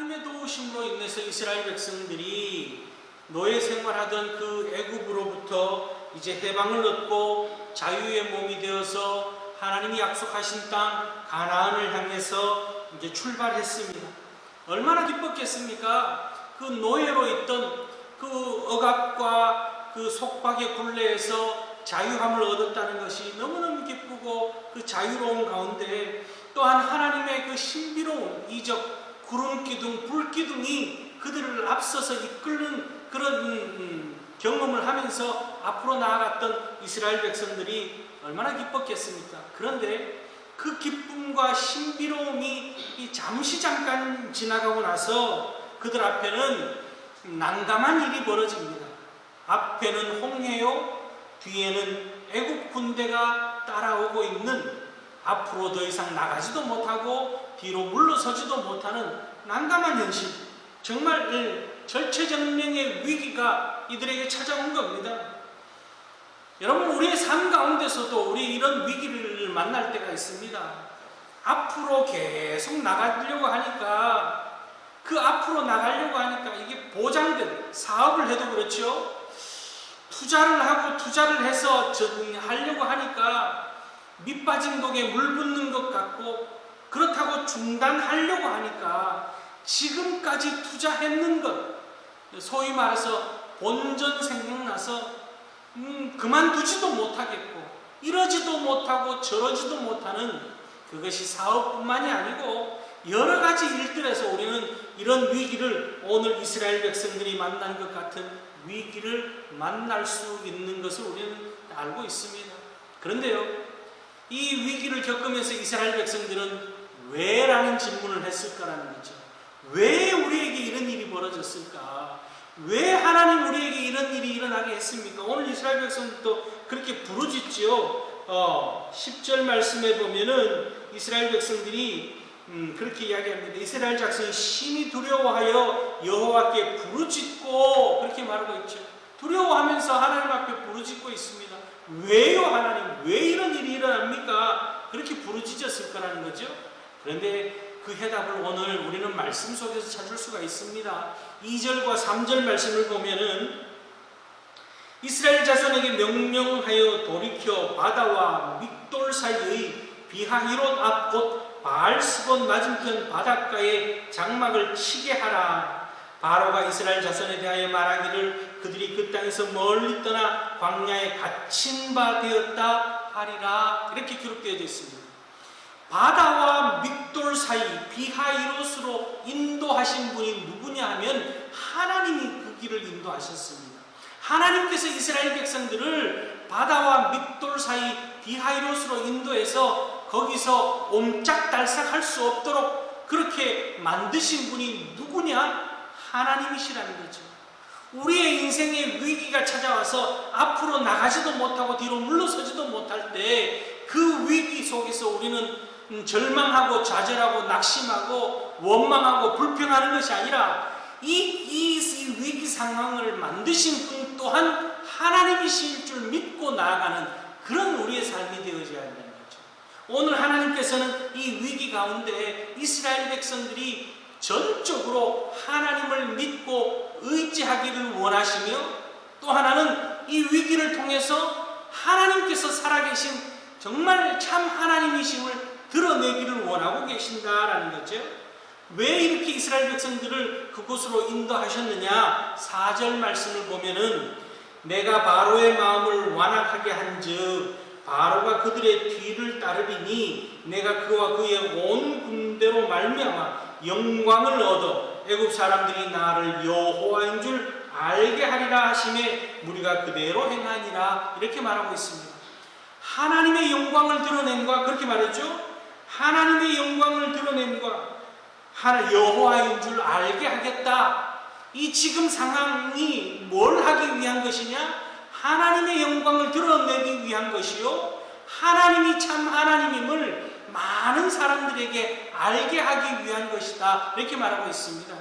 하나님의 도우심으로 인해서 이스라엘 백성들이 노예 생활하던 그 애굽으로부터 이제 해방을 얻고 자유의 몸이 되어서 하나님이 약속하신 땅 가나안을 향해서 이제 출발했습니다. 얼마나 기뻤겠습니까? 그 노예로 있던 그 억압과 그 속박의 굴레에서 자유함을 얻었다는 것이 너무너무 기쁘고, 그 자유로운 가운데 또한 하나님의 그 신비로운 이적 구름기둥, 불기둥이 그들을 앞서서 이끄는 그런 경험을 하면서 앞으로 나아갔던 이스라엘 백성들이 얼마나 기뻤겠습니까? 그런데 그 기쁨과 신비로움이 잠시 잠깐 지나가고 나서 그들 앞에는 난감한 일이 벌어집니다. 앞에는 홍해요, 뒤에는 애국 군대가 따라오고 있는, 앞으로 더 이상 나가지도 못하고 뒤로 물러서지도 못하는 난감한 현실, 정말 절체절명의 위기가 이들에게 찾아온 겁니다. 여러분, 우리의 삶 가운데서도 우리 이런 위기를 만날 때가 있습니다. 앞으로 계속 나가려고 하니까, 그 앞으로 나가려고 하니까 이게 보장된 사업을 해도 그렇죠. 투자를 하고 투자를 해서 하려고 하니까 밑빠진 독에 물 붓는 것 같고, 그렇다고 중단하려고 하니까 지금까지 투자했는 것, 소위 말해서 본전 생각나서 그만두지도 못하겠고, 이러지도 못하고 저러지도 못하는, 그것이 사업뿐만이 아니고 여러 가지 일들에서 우리는 이런 위기를, 오늘 이스라엘 백성들이 만난 것 같은 위기를 만날 수 있는 것을 우리는 알고 있습니다. 그런데요, 이 위기를 겪으면서 이스라엘 백성들은 왜? 라는 질문을 했을까라는 거죠. 왜 우리에게 이런 일이 벌어졌을까? 왜 하나님 우리에게 이런 일이 일어나게 했습니까? 오늘 이스라엘 백성들도 그렇게 부르짖지요. 10절 말씀에 보면은 이스라엘 백성들이 그렇게 이야기합니다. 이스라엘 자손이 심히 두려워하여 여호와께 부르짖고, 그렇게 말하고 있죠. 두려워하면서 하나님 앞에 부르짖고 있습니다. 왜요, 하나님? 왜 이런 일이 일어납니까? 그렇게 부르짖었을 거라는 거죠. 그런데 그 해답을 오늘 우리는 말씀 속에서 찾을 수가 있습니다. 2절과 3절 말씀을 보면은 이스라엘 자손에게 명령하여 돌이켜 바다와 믹돌 사이의 비하히롯 앞 곧 바알스본 맞은편 바닷가에 장막을 치게 하라. 바로가 이스라엘 자손에 대하여 말하기를 그들이 그 땅에서 멀리 떠나 광야에 갇힌 바 되었다 하리라. 이렇게 기록되어 있습니다. 바다와 믹돌 사이 비하이롯으로 인도하신 분이 누구냐 하면 하나님이 그 길을 인도하셨습니다. 하나님께서 이스라엘 백성들을 바다와 믹돌 사이 비하이롯으로 인도해서 거기서 옴짝달싹 할 수 없도록 그렇게 만드신 분이 누구냐? 하나님이시라는 거죠. 우리의 인생의 위기가 찾아와서 앞으로 나가지도 못하고 뒤로 물러서지도 못할 때 그 위기 속에서 우리는 절망하고 좌절하고 낙심하고 원망하고 불평하는 것이 아니라 이 위기 상황을 만드신 분 또한 하나님이실 줄 믿고 나아가는 그런 우리의 삶이 되어져야 한다는 거죠. 오늘 하나님께서는 이 위기 가운데 이스라엘 백성들이 전적으로 하나님을 믿고 의지하기를 원하시며, 또 하나는 이 위기를 통해서 하나님께서 살아계신 정말 참 하나님이심을 드러내기를 원하고 계신다라는 거죠. 왜 이렇게 이스라엘 백성들을 그곳으로 인도하셨느냐? 4절 말씀을 보면은 내가 바로의 마음을 완악하게 한즉 바로가 그들의 뒤를 따르리니 내가 그와 그의 온 군대로 말미암아 영광을 얻어 애굽 사람들이 나를 여호와인 줄 알게 하리라 하심에 무리가 그대로 행하니라. 이렇게 말하고 있습니다. 하나님의 영광을 드러냄과, 그렇게 말했죠. 하나님의 영광을 드러냄과 여호와인 줄 알게 하겠다. 이 지금 상황이 뭘 하기 위한 것이냐? 하나님의 영광을 드러내기 위한 것이요, 하나님이 참 하나님임을 많은 사람들에게 알게 하기 위한 것이다. 이렇게 말하고 있습니다.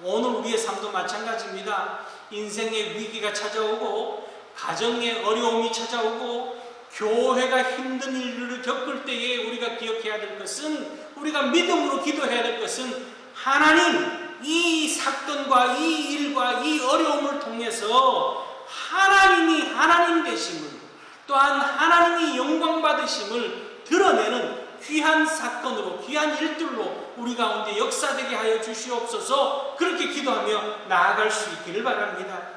오늘 우리의 삶도 마찬가지입니다. 인생의 위기가 찾아오고 가정의 어려움이 찾아오고 교회가 힘든 일들을 겪을 때에 우리가 기억해야 될 것은, 우리가 믿음으로 기도해야 될 것은, 하나님 이 사건과 이 일과 이 어려움을 통해서 하나님이 하나님 되심을, 또한 하나님이 영광 받으심을 드러내는 귀한 사건으로, 귀한 일들로 우리 가운데 역사되게 하여 주시옵소서. 그렇게 기도하며 나아갈 수 있기를 바랍니다.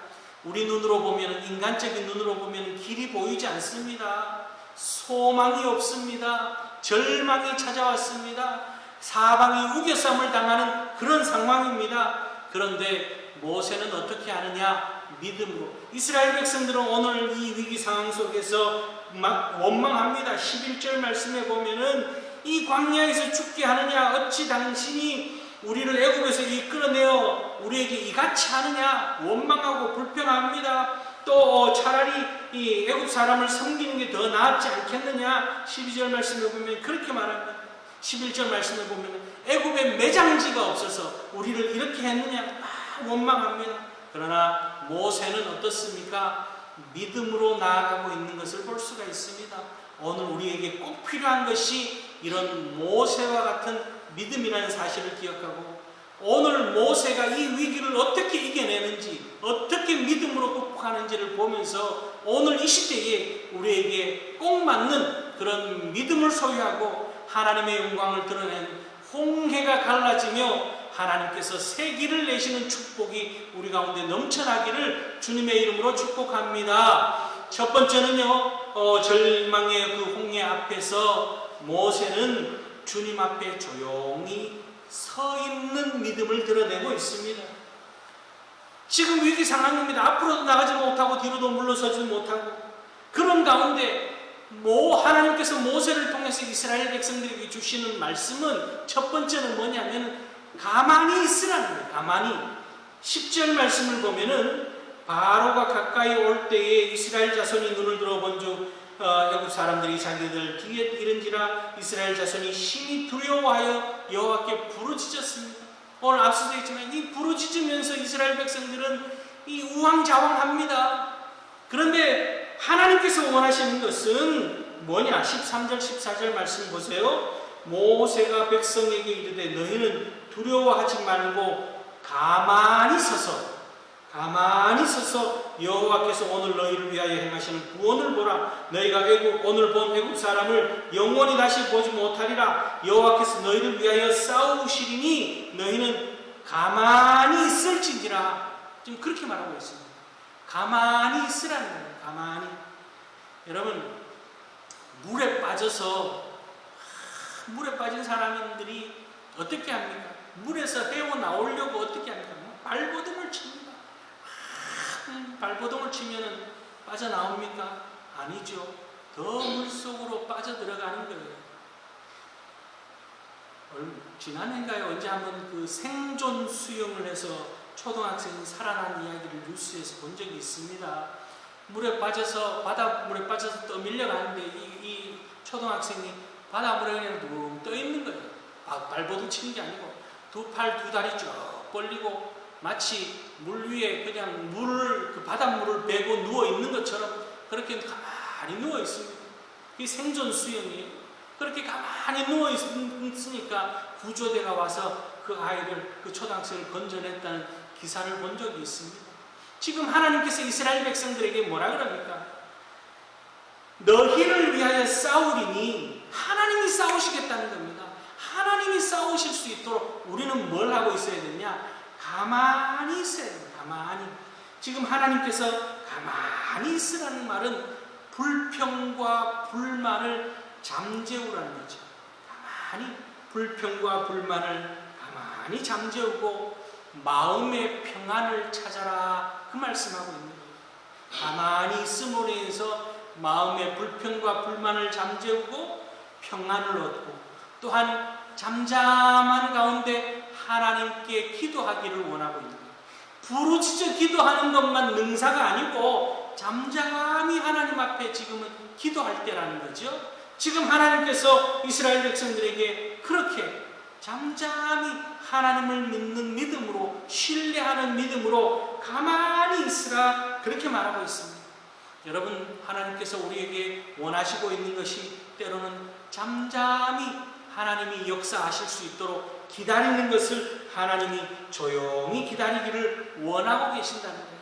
우리 눈으로 보면, 인간적인 눈으로 보면 길이 보이지 않습니다. 소망이 없습니다. 절망이 찾아왔습니다. 사방이 우겨쌈을 당하는 그런 상황입니다. 그런데 모세는 어떻게 하느냐? 믿음으로. 이스라엘 백성들은 오늘 이 위기 상황 속에서 막 원망합니다. 11절 말씀에 보면은 이 광야에서 죽게 하느냐? 어찌 당신이 우리를 애굽에서 이끌어내어 우리에게 이같이 하느냐? 원망하고 불평합니다. 또 차라리 이 애굽 사람을 섬기는 게 더 낫지 않겠느냐? 12절 말씀에 보면 그렇게 말합니다. 11절 말씀에 보면 애굽에 매장지가 없어서 우리를 이렇게 했느냐? 막 원망합니다. 그러나 모세는 어떻습니까? 믿음으로 나아가고 있는 것을 볼 수가 있습니다. 오늘 우리에게 꼭 필요한 것이 이런 모세와 같은 믿음이라는 사실을 기억하고, 오늘 모세가 이 위기를 어떻게 이겨내는지, 어떻게 믿음으로 극복하는지를 보면서 오늘 이 시대에 우리에게 꼭 맞는 그런 믿음을 소유하고 하나님의 영광을 드러낸 홍해가 갈라지며 하나님께서 새 길을 내시는 축복이 우리 가운데 넘쳐나기를 주님의 이름으로 축복합니다. 첫 번째는요, 절망의 그 홍해 앞에서 모세는 주님 앞에 조용히 서 있는 믿음을 드러내고 있습니다. 지금 위기 상황입니다. 앞으로도 나가지 못하고 뒤로도 물러서지 못하고, 그런 가운데 하나님께서 모세를 통해서 이스라엘 백성들에게 주시는 말씀은 첫 번째는 뭐냐면 가만히 있으라는 거예요. 가만히. 10절 말씀을 보면은 바로가 가까이 올 때에 이스라엘 자손이 눈을 들어본즉 애굽 사람들이 자기들 뒤에 이른지라 이스라엘 자손이 심히 두려워하여 여호와께 부르짖었습니다. 오늘 앞서도 있지만 이 부르짖으면서 이스라엘 백성들은 이 우왕좌왕합니다. 그런데 하나님께서 원하시는 것은 뭐냐? 13절 14절 말씀 보세요. 모세가 백성에게 이르되 너희는 두려워하지 말고 가만히 서서 여호와께서 오늘 너희를 위하여 행하시는 구원을 보라. 너희가 오늘 본 애굽 사람을 영원히 다시 보지 못하리라. 여호와께서 너희를 위하여 싸우시리니 너희는 가만히 있을지니라. 지금 그렇게 말하고 있습니다. 가만히 있으라는 거예요. 가만히. 여러분, 물에 빠진 사람들이 어떻게 합니까? 물에서 헤어 나오려고 어떻게 합니까? 발버둥을 칩니다. 발버둥을 치면은 빠져나옵니까? 아니죠. 더 물속으로 빠져들어가는 거예요. 지난해인가요? 언제 한번 그 생존 수영을 해서 초등학생이 살아난 이야기를 뉴스에서 본 적이 있습니다. 바닷물에 빠져서 떠밀려 가는데 이 초등학생이 바닷물에 그냥 둥 떠 있는 거예요. 발버둥 치는 게 아니고 두 팔 두 다리 쭉 벌리고 마치 물 위에 그냥 그 바닷물을 베고 누워 있는 것처럼 그렇게 가만히 누워 있습니다. 이 생존 수영이에요. 그렇게 가만히 누워 있으니까 구조대가 와서 그 아이를, 그 초등학생을 건져냈다는 기사를 본 적이 있습니다. 지금 하나님께서 이스라엘 백성들에게 뭐라 그럽니까? 너희를 위하여 싸우리니, 하나님이 싸우시겠다는 겁니다. 하나님이 싸우실 수 있도록 우리는 뭘 하고 있어야 되냐? 가만히 있어야 됩니다. 가만히. 지금 하나님께서 가만히 있으라는 말은 불평과 불만을 잠재우라는 거죠. 가만히 불평과 불만을 가만히 잠재우고 마음의 평안을 찾아라, 그 말씀하고 있는 거예요. 가만히 있음으로 인해서 마음의 불평과 불만을 잠재우고 평안을 얻고, 또한 잠잠한 가운데 하나님께 기도하기를 원하고 있는 거예요. 부르짖어 기도하는 것만 능사가 아니고 잠잠히 하나님 앞에 지금은 기도할 때라는 거죠. 지금 하나님께서 이스라엘 백성들에게 그렇게 잠잠히 하나님을 믿는 믿음으로, 신뢰하는 믿음으로 가만히 있으라, 그렇게 말하고 있습니다. 여러분, 하나님께서 우리에게 원하시고 있는 것이 때로는 잠잠히 하나님이 역사하실 수 있도록 기다리는 것을 하나님이 조용히 기다리기를 원하고 계신다는 거예요.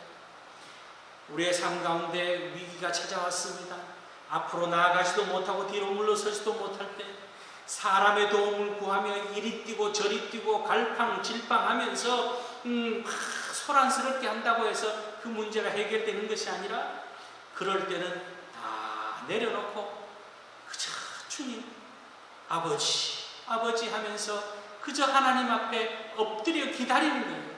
우리의 삶 가운데 위기가 찾아왔습니다. 앞으로 나아가지도 못하고 뒤로 물러서지도 못할 때 사람의 도움을 구하며 이리 뛰고 저리 뛰고 갈팡질팡하면서 소란스럽게 한다고 해서 그 문제가 해결되는 것이 아니라 그럴 때는 다 내려놓고 그저 주님 아버지 하면서 그저 하나님 앞에 엎드려 기다리는 거예요.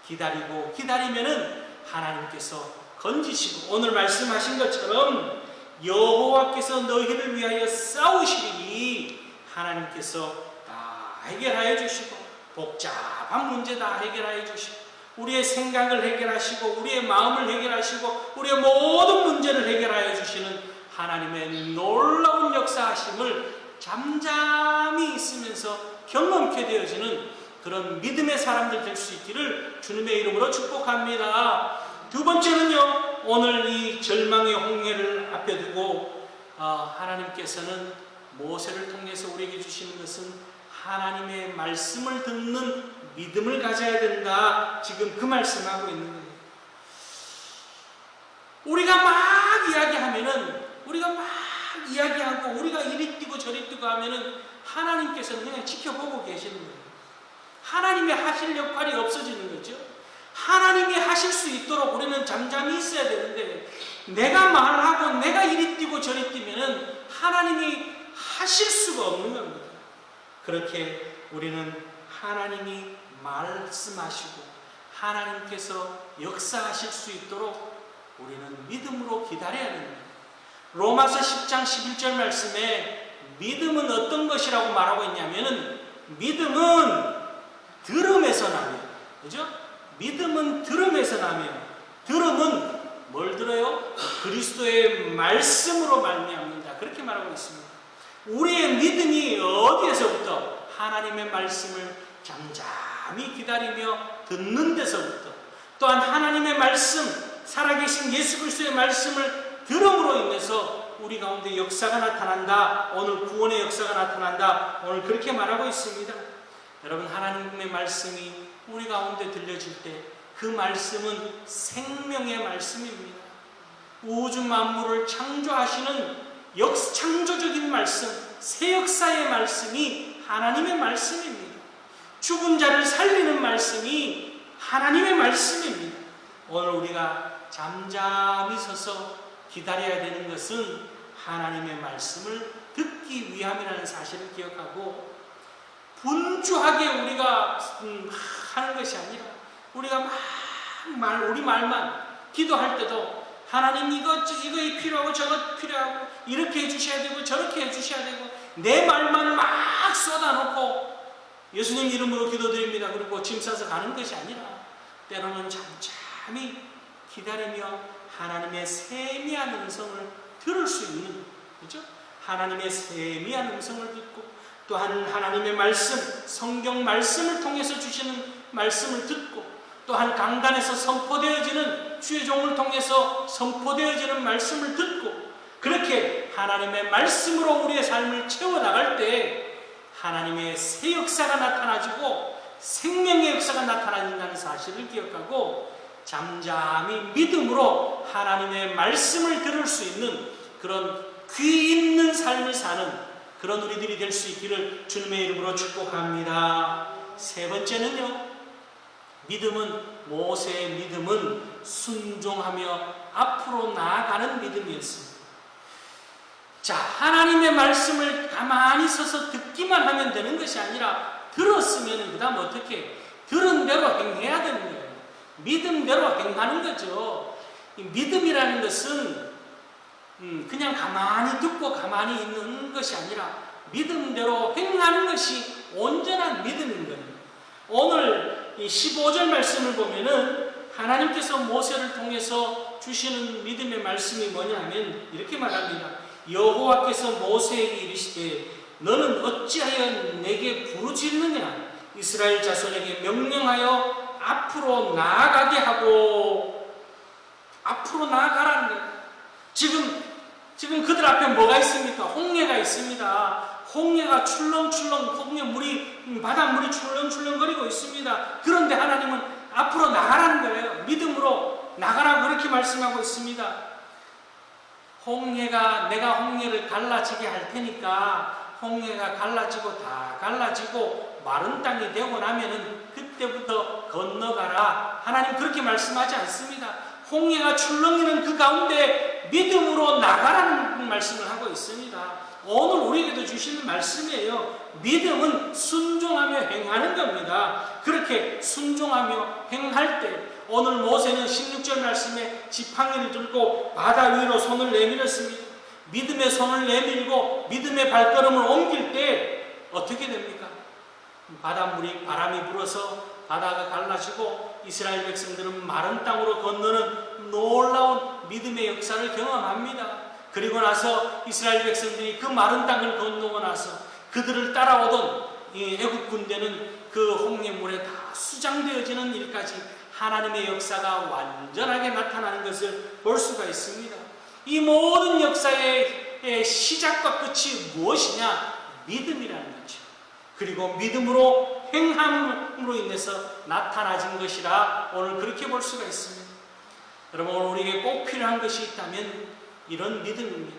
기다리고 기다리면은 하나님께서 건지시고 오늘 말씀하신 것처럼 여호와께서 너희를 위하여 싸우시리니 하나님께서 다 해결하여 주시고 복잡한 문제 다 해결하여 주시고 우리의 생각을 해결하시고 우리의 마음을 해결하시고 우리의 모든 문제를 해결하여 주시는 하나님의 놀라운 역사하심을 잠잠히 있으면서 경험케 되어지는 그런 믿음의 사람들 될 수 있기를 주님의 이름으로 축복합니다. 두 번째는요, 오늘 이 절망의 홍해를 앞에 두고 하나님께서는 모세를 통해서 우리에게 주시는 것은 하나님의 말씀을 듣는 믿음을 가져야 된다. 지금 그 말씀하고 있는 거예요. 우리가 막 이야기하면은 우리가 막 이야기하고 우리가 이리 뛰고 저리 뛰고 하면은 하나님께서는 그냥 지켜보고 계시는 거예요. 하나님이 하실 역할이 없어지는 거죠. 하나님이 하실 수 있도록 우리는 잠잠히 있어야 되는데 내가 말하고 내가 이리 뛰고 저리 뛰면은 하나님이 하실 수가 없는 겁니다. 그렇게 우리는 하나님이 말씀하시고 하나님께서 역사하실 수 있도록 우리는 믿음으로 기다려야 됩니다. 로마서 10장 11절 말씀에 믿음은 어떤 것이라고 말하고 있냐면은 믿음은 들음에서 나며, 그죠? 믿음은 들음에서 나며, 들음은 뭘 들어요? 그리스도의 말씀으로 말미암는다. 그렇게 말하고 있습니다. 우리의 믿음이 어디에서부터? 하나님의 말씀을 잠잠히 기다리며 듣는 데서부터, 또한 하나님의 말씀, 살아계신 예수 그리스도의 말씀을 들음으로 인해서 우리 가운데 역사가 나타난다. 오늘 구원의 역사가 나타난다. 오늘 그렇게 말하고 있습니다. 여러분, 하나님의 말씀이 우리 가운데 들려질 때 그 말씀은 생명의 말씀입니다. 우주 만물을 창조하시는 창조적인 말씀, 새 역사의 말씀이 하나님의 말씀입니다. 죽은 자를 살리는 말씀이 하나님의 말씀입니다. 오늘 우리가 잠잠히 서서 기다려야 되는 것은 하나님의 말씀을 듣기 위함이라는 사실을 기억하고 분주하게 우리가 하는 것이 아니라 우리가 우리 말만 기도할 때도 하나님 이거 필요하고 저거 필요하고 이렇게 해주셔야 되고 저렇게 해주셔야 되고 내 말만 막 쏟아놓고 예수님 이름으로 기도드립니다. 그리고 짐 싸서 가는 것이 아니라 때로는 잠잠히 기다리며 하나님의 세미한 음성을 들을 수 있는, 그죠? 하나님의 세미한 음성을 듣고 또한 하나님의 말씀, 성경 말씀을 통해서 주시는 말씀을 듣고 또한 강단에서 선포되어지는 주의 종을 통해서 선포되어지는 말씀을 듣고 그렇게 하나님의 말씀으로 우리의 삶을 채워나갈 때 하나님의 새 역사가 나타나지고 생명의 역사가 나타난다는 사실을 기억하고 잠잠히 믿음으로 하나님의 말씀을 들을 수 있는 그런 귀 있는 삶을 사는 그런 우리들이 될 수 있기를 주님의 이름으로 축복합니다. 세 번째는요, 모세의 믿음은 순종하며 앞으로 나아가는 믿음이었습니다. 자, 하나님의 말씀을 가만히 서서 듣기만 하면 되는 것이 아니라 들었으면 그 다음 어떻게? 들은 대로 행해야 되는 거예요. 믿음대로 행하는 거죠. 이 믿음이라는 것은 그냥 가만히 듣고 가만히 있는 것이 아니라 믿음대로 행하는 것이 온전한 믿음인 거예요. 오늘 이 15절 말씀을 보면은 하나님께서 모세를 통해서 주시는 믿음의 말씀이 뭐냐면 이렇게 말합니다. 여호와께서 모세에게 이르시되 너는 어찌하여 내게 부르짖느냐? 이스라엘 자손에게 명령하여 앞으로 나아가게 하고 앞으로 나아가라는 거예요. 지금 그들 앞에 뭐가 있습니까? 홍해가 있습니다. 홍해가 출렁출렁, 홍해물이, 바닷물이 출렁출렁거리고 있습니다. 그런데 하나님은 앞으로 나가라는 거예요. 믿음으로 나가라고 그렇게 말씀하고 있습니다. 내가 홍해를 갈라지게 할 테니까 홍해가 갈라지고 다 갈라지고 마른 땅이 되고 나면은 그때부터 건너가라. 하나님 그렇게 말씀하지 않습니다. 홍해가 출렁이는 그 가운데 믿음으로 나가라는 말씀을 하고 있습니다. 오늘 우리에게도 주시는 말씀이에요. 믿음은 순종하며 행하는 겁니다. 그렇게 순종하며 행할 때 오늘 모세는 16절 말씀에 지팡이를 들고 바다 위로 손을 내밀었습니다. 믿음의 손을 내밀고 믿음의 발걸음을 옮길 때 어떻게 됩니까? 바람이 불어서 바다가 갈라지고 이스라엘 백성들은 마른 땅으로 건너는 놀라운 믿음의 역사를 경험합니다. 그리고 나서 이스라엘 백성들이 그 마른 땅을 건너고 나서 그들을 따라오던 애국 군대는 그 홍해물에 다 수장되어지는 일까지 하나님의 역사가 완전하게 나타나는 것을 볼 수가 있습니다. 이 모든 역사의 시작과 끝이 무엇이냐? 믿음이라는 거죠. 그리고 믿음으로 행함으로 인해서 나타나진 것이라 오늘 그렇게 볼 수가 있습니다. 여러분, 오늘 우리에게 꼭 필요한 것이 있다면 이런 믿음입니다.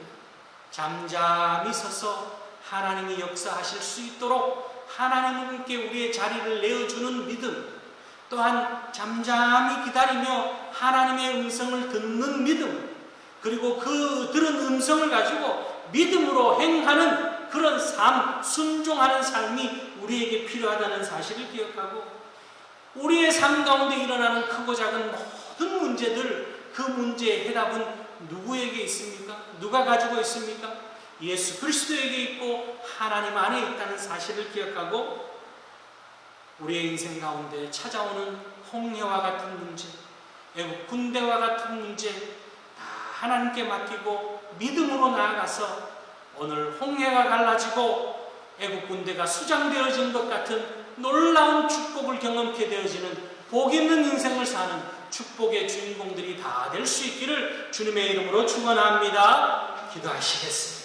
잠잠히 서서 하나님이 역사하실 수 있도록 하나님께 우리의 자리를 내어주는 믿음, 또한 잠잠히 기다리며 하나님의 음성을 듣는 믿음, 그리고 그 들은 음성을 가지고 믿음으로 행하는 그런 삶, 순종하는 삶이 우리에게 필요하다는 사실을 기억하고, 우리의 삶 가운데 일어나는 크고 작은 모든 문제들, 그 문제의 해답은 누구에게 있습니까? 누가 가지고 있습니까? 예수 그리스도에게 있고 하나님 안에 있다는 사실을 기억하고, 우리의 인생 가운데 찾아오는 홍해와 같은 문제, 애국 군대와 같은 문제 다 하나님께 맡기고 믿음으로 나아가서 오늘 홍해가 갈라지고 애국 군대가 수장되어진 것 같은 놀라운 축복을 경험케 되어지는 복 있는 인생을 사는 축복의 주인공들이 다 될 수 있기를 주님의 이름으로 축원합니다. 기도하시겠습니다.